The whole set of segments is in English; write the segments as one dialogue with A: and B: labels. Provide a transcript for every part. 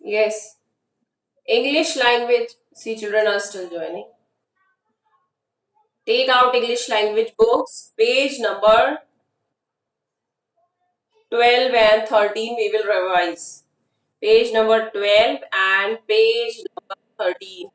A: Yes. English language. See, children are still joining. Take out English language books. Page number 12 and 13 we will revise. Page number 12 and page number 13.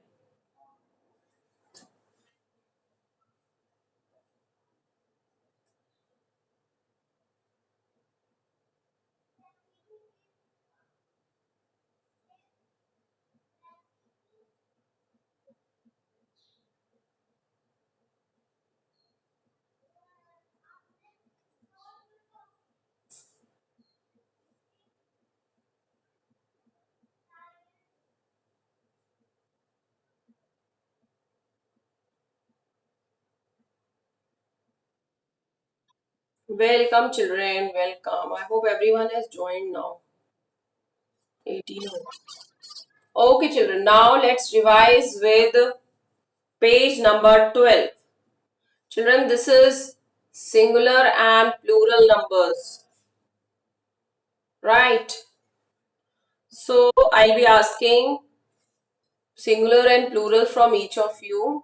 A: Welcome children, welcome. I hope everyone has joined now. 18. Okay children, now let's revise with page number 12. Children, this is singular and plural numbers. Right. So I'll be asking singular and plural from each of you.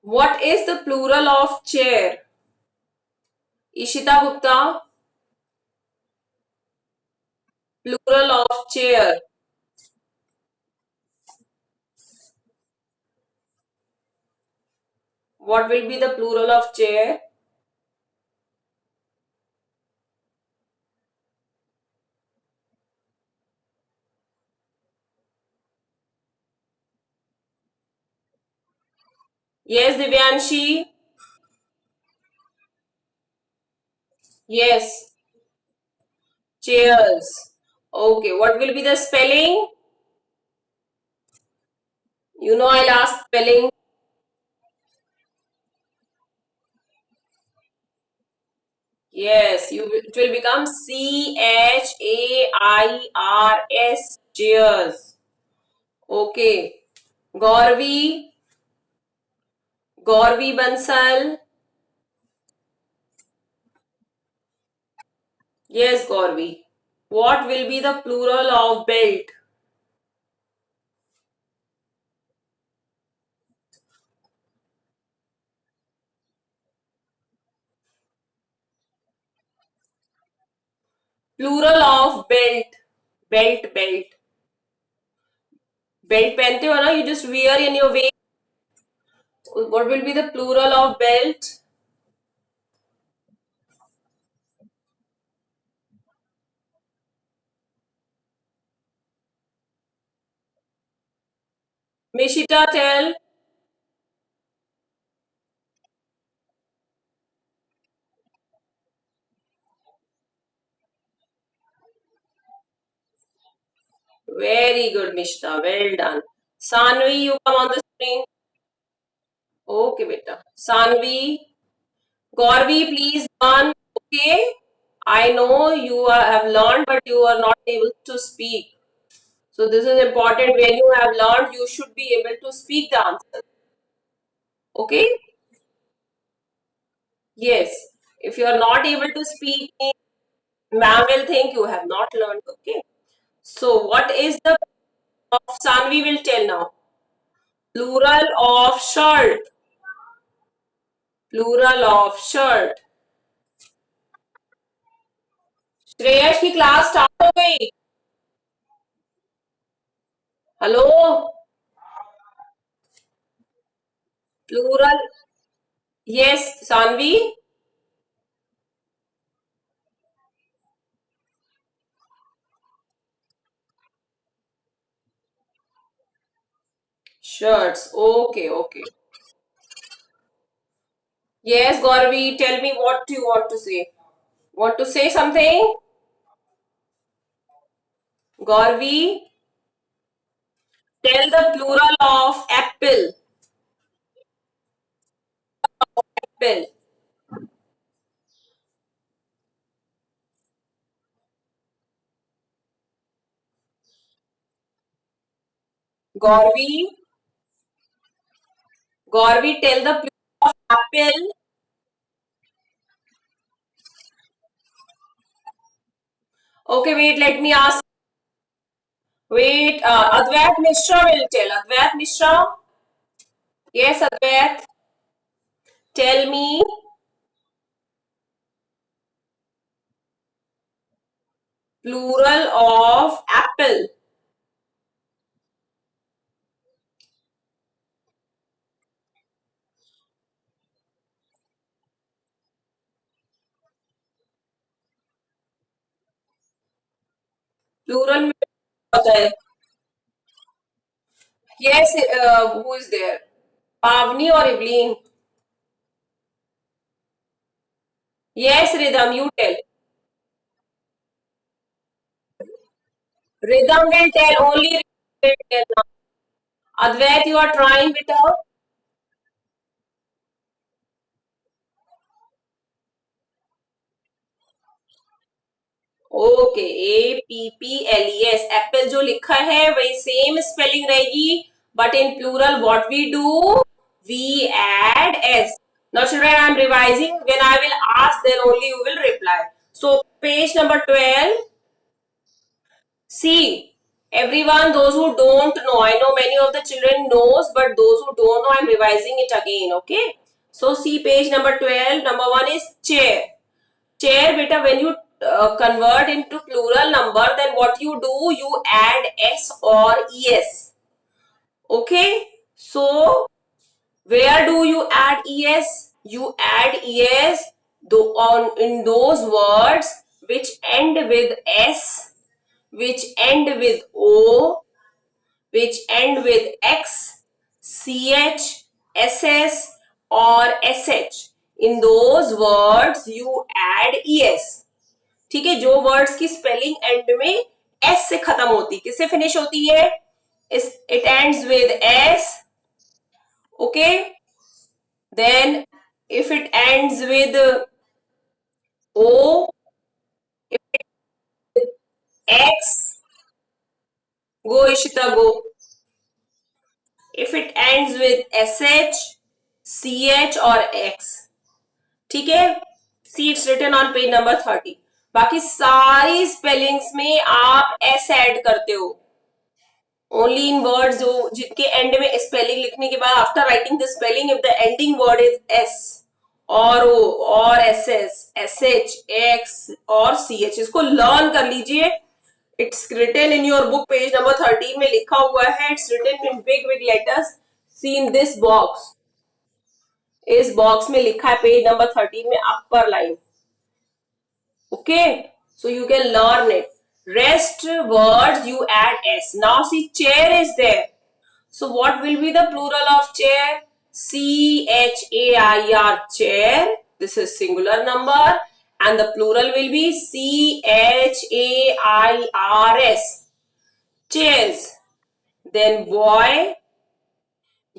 A: What is the plural of chair? Ishita Gupta, plural of chair. What will be the plural of chair? Yes, Divyanshi. Yes, chairs. Okay, what will be the spelling? You know I'll ask spelling. Yes, it will become Chairs. Cheers. Okay. Gauravi, Gauravi Bansal. Yes, Gauravi. What will be the plural of belt? Plural of belt. Belt, belt. Belt पहनते हो ना? You just wear in your waist. What will be the plural of belt? Mishita, tell. Very good, Mishita. Well done. Sanvi, you come on the screen. Okay, beta. Sanvi. Gauravi, please learn. Okay. I know you have learned, but you are not able to speak. So this is important. When you have learned, you should be able to speak the answer. Okay? Yes. If you are not able to speak, ma'am will think you have not learned. Okay. So what is the of Sanvi will tell now? Plural of shirt. Plural of shirt. Shreyas की class start हो गई. Hello. Plural. Yes, Sanvi. Shirts. Okay, okay. Yes, Gauravi, tell me what you want to say. Want to say something? Gauravi, tell the plural of apple. Apple. Gauravi, Gauravi, tell the plural of apple. Okay, wait, let me ask. Wait, Advait Mishra will tell. Advait Mishra? Yes, Advait. Tell me. Plural of apple. Plural में होता है. Yes, who is there? Pavni or Evelyn? Yes, Rhythm, you tell. Rhythm will tell, only Rhythm will tell now. Advait, you are trying with her? Okay, APPLES apple जो लिखा है वही same spelling रहेगी, but in plural what we do, we add S. Now children, I am revising. When I will ask then only you will reply. So page number 12. See, everyone, those who don't know, I know many of the children knows, but those who don't know, I'm revising it again, okay? So see page number 12. Number one is chair. Chair, beta, when you convert into plural number, then what you do, you add s or es. Okay? So where do you add es? You add es on in those words which end with s, which end with o, which end with x, ch, ss or sh. In those words you add es. ठीक है, जो words की spelling and में S से खत्म होती, किससे finish होती है? It ends with S. Okay, then if it ends with O, X, go Ishita go. If it ends with S H, C H और एक्स. ठीक है, see it's written on page number 30. बाकी सारी स्पेलिंग्स में आप S add करते हो. Only in words जो जिनके एंड में स्पेलिंग लिखने के बाद after writing the spelling if the ending word is S और ओ और S S, S H, X और सी एच, इसको लर्न कर लीजिए. It's written in your book page number 13 में लिखा हुआ है. It's written in big big letters. See in this box, इस बॉक्स में लिखा है पेज नंबर 13 में upper line. Okay, so you can learn it. Rest words you add s. Now see, chair is there. So what will be the plural of chair? chair, chair. This is singular number, and the plural will be chairs, chairs. Then boy,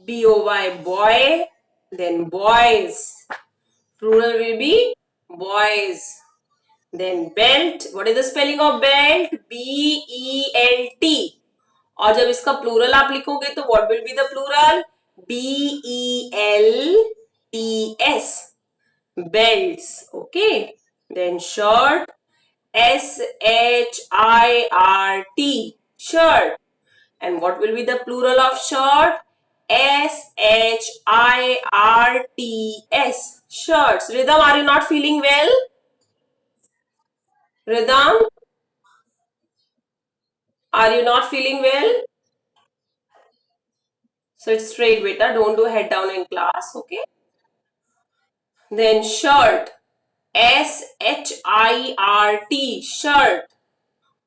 A: boy, boy. Then boys. Plural will be boys. Then belt. What is the spelling of belt? BELT. और जब इसका plural आप लिखोगे तो what will be the plural? BELTS. Belts. Okay. Then shirt. SHIRT. Shirt. And what will be the plural of shirt? SHIRTS. Shirts. Rhythm, are you not feeling well? Rhythm, are you not feeling well? Sit straight, beta. Don't do head down in class, okay? Then shirt. SHIRT. Shirt.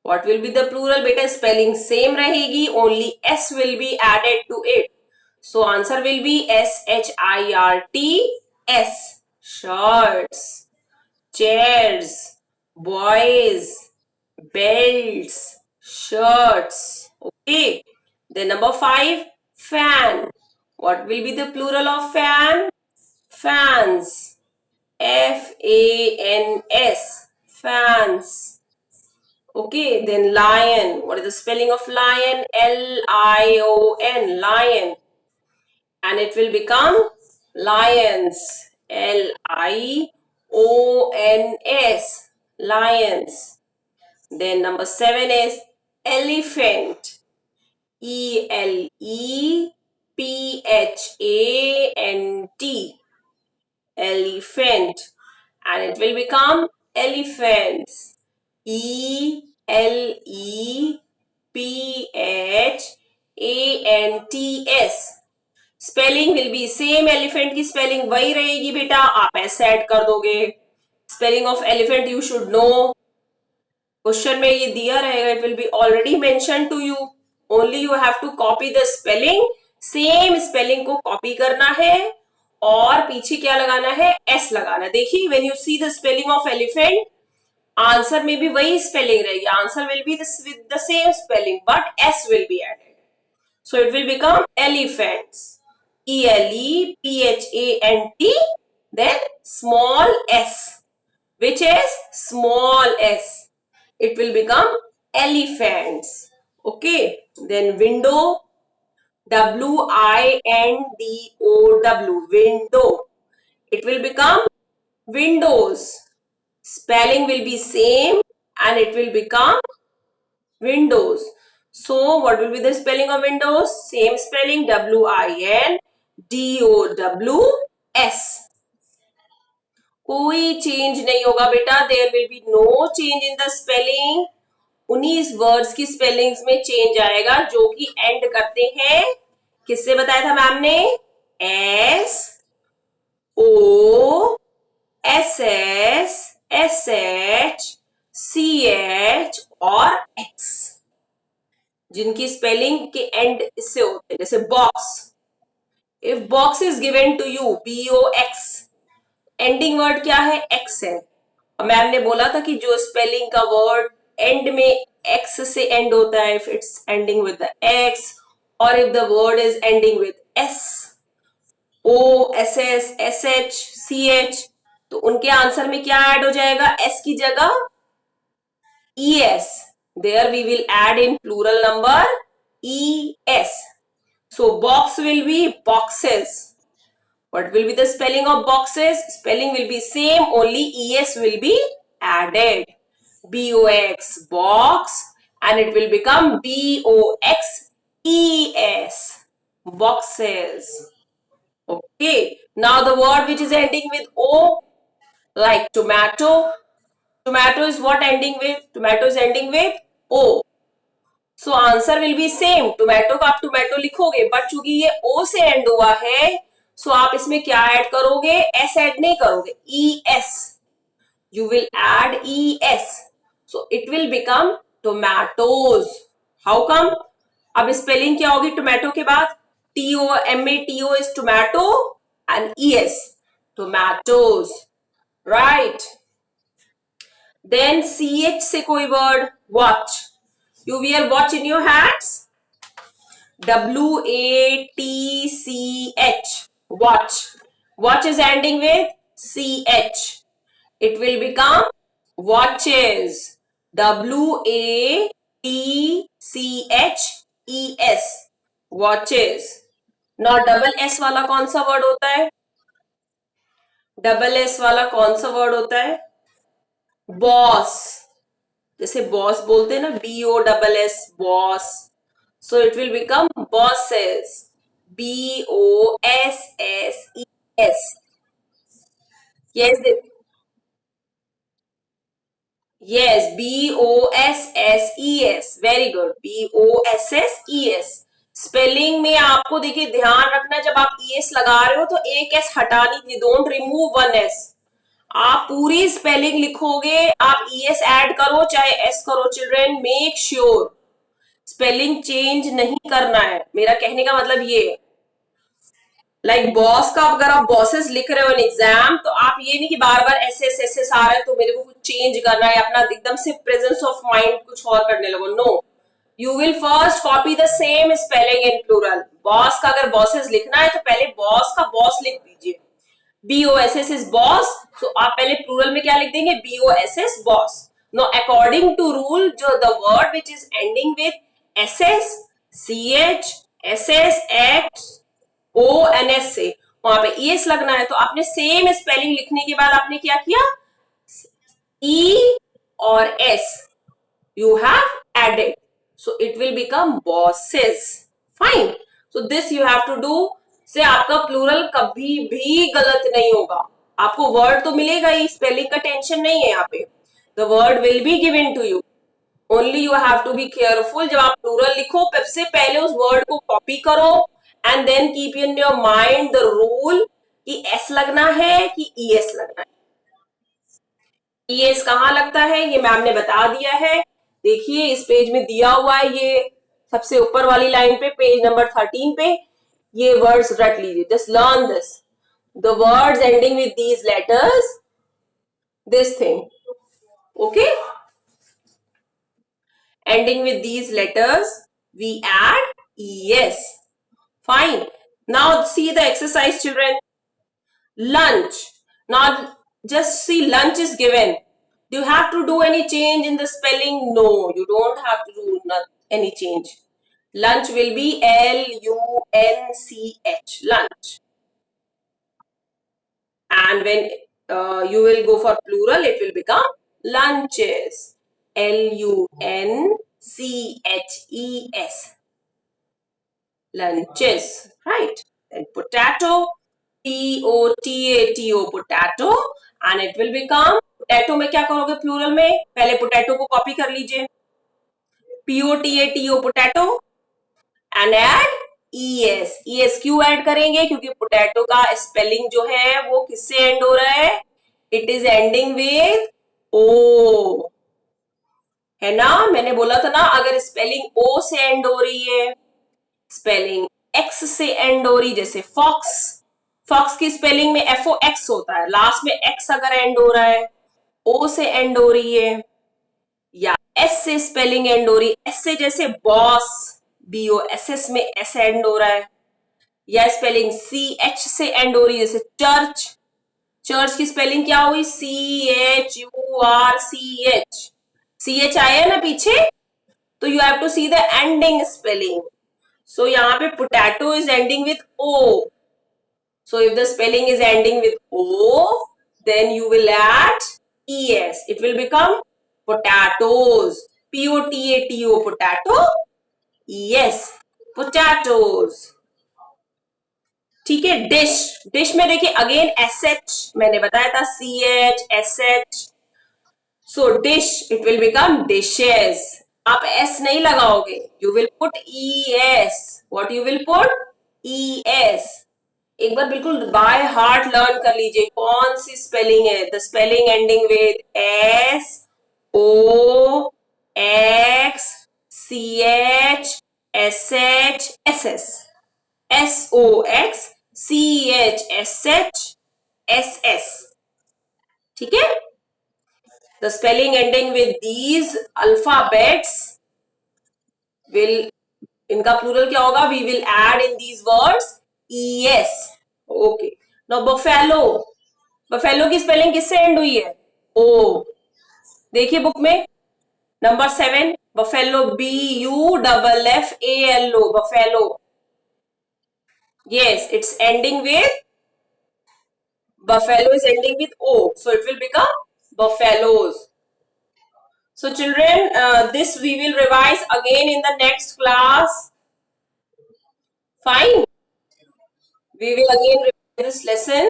A: What will be the plural, beta? Spelling same rahegi. Only S will be added to it. So answer will be SHIRT. Shirts. Chairs. Boys. Belts. Shirts. Okay. Then number 5, fan. What will be the plural of fan? Fans. FANS. Fans. Okay. Then lion. What is the spelling of lion? LION. Lion. And it will become lions. LIONS. Lions. Then number 7 is elephant. ELEPHANT. Elephant. And it will become elephants. ELEPHANTS. Spelling will be same, elephant की spelling वही रहेगी बेटा, आप S add कर दोगे. Spelling of elephant you should know. Question में ये दिया रहेगा, it will be already mention to you. Only you have to copy the spelling. Same spelling को कॉपी करना है और पीछे क्या लगाना है, एस लगाना. देखिए when you see the spelling of elephant, answer में भी वही स्पेलिंग रहेगी. Answer will be with the same spelling but S will be added. So it will become elephants. ELEPHANT. Then small s, which is small s. It will become elephants. Okay. Then window. WINDOW. Window. It will become windows. Spelling will be same and it will become windows. So what will be the spelling of windows? Same spelling, WINDOWS. कोई change नहीं होगा बेटा. There will be no change in the spelling. उन्हीं words की spellings में change आएगा जो कि एंड करते हैं. किससे बताया था मैम ने? S O S S S H C H और X, जिनकी स्पेलिंग के एंड इससे होते हैं. जैसे box. If box is given to you, BOX, ending word क्या है? एक्स है. और मैम ने बोला था कि जो स्पेलिंग का वर्ड एंड में एक्स से एंड होता है, if it's ending with the x और if the word is ending with S, O S S S H C H, तो उनके आंसर में क्या ऐड हो जाएगा? S की जगह ES. There we will add in plural number ES. So box will be boxes. What will be the spelling of boxes? Spelling will be same, only ES will be added. BOX, box, and it will become BOXES. Boxes. Okay. Now the word which is ending with O, like tomato. Tomato is what ending with? Tomato is ending with O. So answer will be same. Tomato का आप tomato लिखोगे, but चूंकि ये O से end हुआ है, so आप इसमें क्या ऐड करोगे? S ऐड नहीं करोगे, ES. You will add ES. So it will become tomatoes. How come? अब स्पेलिंग क्या होगी टोमेटो के बाद? TOMATO is tomato and ES, tomatoes. Right. Then CH से कोई word, watch. You wear watch in your hands? WATCH, watch. Watch is ending with CH. It will become watches. WATCHES, watches. Now double S वाला कौन सा word होता है? Double S वाला कौन सा वर्ड होता है? बॉस. जैसे बॉस बोलते हैं ना, BOSS, boss. So it will become bosses. BOSSES. Yes, BOSSES. Very good. BOSSES. Spelling में आपको देखिए ध्यान रखना, जब आप ES लगा रहे हो तो एक S हटानी थी. Don't remove one S. आप पूरी स्पेलिंग लिखोगे, आप ES ऐड करो चाहे S करो. Children, make sure spelling change नहीं करना है. मेरा कहने का मतलब ये है. लाइक बॉस का अगर आप बॉसेस लिख रहे हो इन एग्जाम, तो आप ये नहीं कि बार बार SS SS आ रहा है तो मेरे को कुछ चेंज करना है, अपना एकदम से प्रेजेंस ऑफ माइंड कुछ और करने लगो. No, you will first copy the same spelling in plural. Boss का अगर बॉसेस लिखना है तो पहले बॉस का बॉस लिख दीजिए. BOSS is boss. So आप पहले प्लूरल में क्या लिख देंगे? BOSS, boss. Now according to rule, जो the word which is ending with SS, CH, SS, X, O and S से वहां पे ES लगना है. तो आपने सेम स्पेलिंग लिखने के बाद आपने क्या किया? E और S You have added. So it will become bosses. Fine. So this you have to do. से आपका प्लूरल कभी भी गलत नहीं होगा. आपको वर्ड तो मिलेगा ही, स्पेलिंग का टेंशन नहीं है यहाँ पे. The word will be given to you. Only you have to be careful. जब आप प्लूरल लिखो सबसे पहले उस वर्ड को कॉपी करो and then keep in your mind the rule कि s लगना है कि es लगना है. es कहाँ लगता है ये मैम ने बता दिया है. देखिए इस पेज में दिया हुआ है, ये सबसे ऊपर वाली लाइन पे, पेज नंबर 13 पे ये वर्ड्स रट लीजिए. Just learn this. The words ending with these letters, this thing. Okay, ending with these letters we add es. Fine. Now see the exercise, children. Lunch. Now just see, lunch is given. Do you have to do any change in the spelling? No, you don't have to do any change. Lunch will be lunch, lunch. And when you will go for plural, it will become lunches, lunches, lunches, right? Then potato, potato, potato, and it will become potato. में क्या करोगे plural में? पहले potato को copy कर लीजिए, potato, potato, and add es क्यों add करेंगे? क्योंकि पोटैटो का स्पेलिंग जो है वो किससे एंड हो रहा है? It is ending with O, है ना? मैंने बोला था ना, अगर स्पेलिंग ओ से एंड हो रही है, स्पेलिंग एक्स से एंड हो रही, जैसे फॉक्स, फॉक्स की स्पेलिंग में एफओ एक्स होता है, लास्ट में एक्स अगर एंड हो रहा है, ओ से एंड हो रही है, या एस से स्पेलिंग एंड हो रही है, एस से जैसे बॉस, बीओ एस एस में एस एंड हो रहा है, या स्पेलिंग सी एच से एंड हो रही है, जैसे चर्च, चर्च की स्पेलिंग क्या हुई? CHURCH, CH आया ना पीछे, तो you have to see the ending spelling. So यहाँ पे potato is ending with O. So if the spelling is ending with O, then you will add ES. It will become potatoes. POTATO, potato. ES, potatoes. ठीक है. Dish, dish में देखिए again SH मैंने बताया था, CH, SH. So dish, it will become dishes. आप S नहीं लगाओगे. You will put ES. What you will put? ES. एक बार बिल्कुल बाय हार्ट लर्न कर लीजिए कौन सी स्पेलिंग है. The spelling ending with SOXCHSH SOXCHSHSS. ठीक है. The spelling ending with these alphabets will, इनका प्लूरल क्या होगा? We will add in these words ES. Okay. Now buffalo, buffalo की स्पेलिंग किससे एंड हुई है? ओ. देखिए बुक में number 7, buffalo, BUFFALO, buffalo. Yes, it's ending with, buffalo is ending with O, so it will become buffaloes. So children, this we will revise again in the next class. Fine. We will again revise this lesson.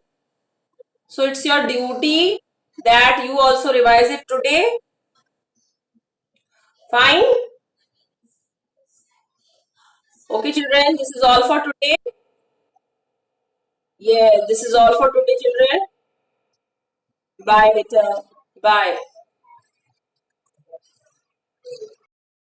A: So it's your duty that you also revise it today. Fine. Okay children, this is all for today. Yeah, this is all for today children. Bye beta. Bye.